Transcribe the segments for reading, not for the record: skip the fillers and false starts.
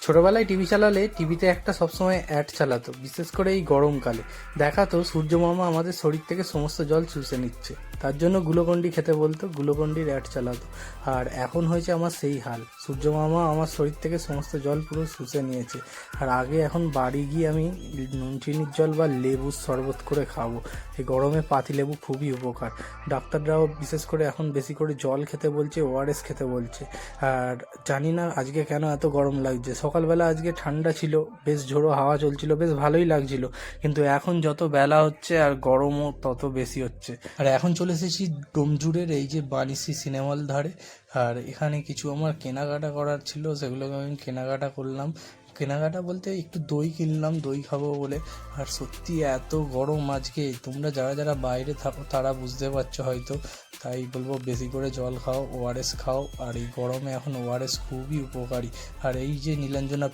ছোটবেলায় টিভি চালালে টিভিতে একটা সবসময় অ্যাড চালাতো, বিশেষ করে এই গরমকালে দেখাতো সূর্য মামা আমাদের শরীর থেকে সমস্ত জল চুষে নিচ্ছে। তার জন্য গ্লুকন্ডি খেতে বলতো, গ্লুকন্ডির অ্যাড চালাতো। আর এখন হয়েছে আমার সেই হাল, সূর্য মামা আমার শরীর থেকে সমস্ত জল পুরো শুষে নিয়েছে। আর আগে এখন বাড়ি গিয়ে আমি নুন চিনির জল বা লেবুর শরবত করে খাবো। এই গরমে পাতিলেবু খুবই উপকার। ডাক্তাররাও বিশেষ করে এখন বেশি করে জল খেতে বলছে, ওআরএস খেতে বলছে। আর জানি না আজকে কেন এত গরম লাগছে। সকালবেলা আজকে ঠান্ডা ছিল, বেশ ঝোড়ো হাওয়া চলছিল, বেশ ভালোই লাগছিল। কিন্তু এখন যত বেলা হচ্ছে আর গরমও তত বেশি হচ্ছে। আর এখন চলে এসেছি ডোমজুড়ের এই যে বানিসি সিনেমা হল ধারে। আর এখানে কিছু আমার কেনাকাটা করার ছিল, সেগুলোকে আমি কেনাকাটা করলাম। কেনাকাটা বলতে একটু দই কিনলাম, দই খাবো বলে। আর সত্যি এত গরম আজকে, তোমরা যারা যারা বাইরে থাকো তারা বুঝতে পারছো হয়তো। তাই বলবো বেশি করে জল খাও, ওআরএস খাও। আর এই গরমে এখন ওআরএস খুবই উপকারী। আর এই যে নীলাঞ্জনা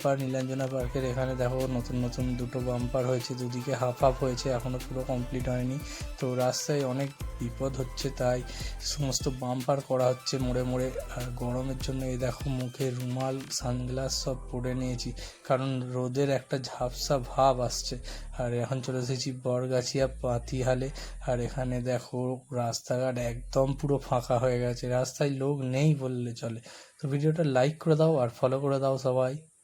পার্কের এখানে দেখো নতুন নতুন দুটো বাম্পার হয়েছে, দুদিকে হাফ হাফ হয়েছে, এখনও পুরো কমপ্লিট হয়নি। তো রাস্তায় অনেক বিপদ হচ্ছে, তাই সমস্ত বাম্পার করা হচ্ছে মোড়ে মোড়ে। আর গরমের জন্য এই দেখো মুখে রুমাল, সানগ্লাস সব পরে নিয়েছি, কারণ রোদের একটা ঝাপসা ভাব আসছে। আর এখন চলে এসেছি বরগাছিয়া পাতিহালে। আর এখানে দেখো রাস্তাঘাট একদম পুরো ফাঁকা হয়ে গেছে, রাস্তায় লোক নেই বললে চলে। তো ভিডিওটা লাইক করে দাও আর ফলো করে দাও সবাই।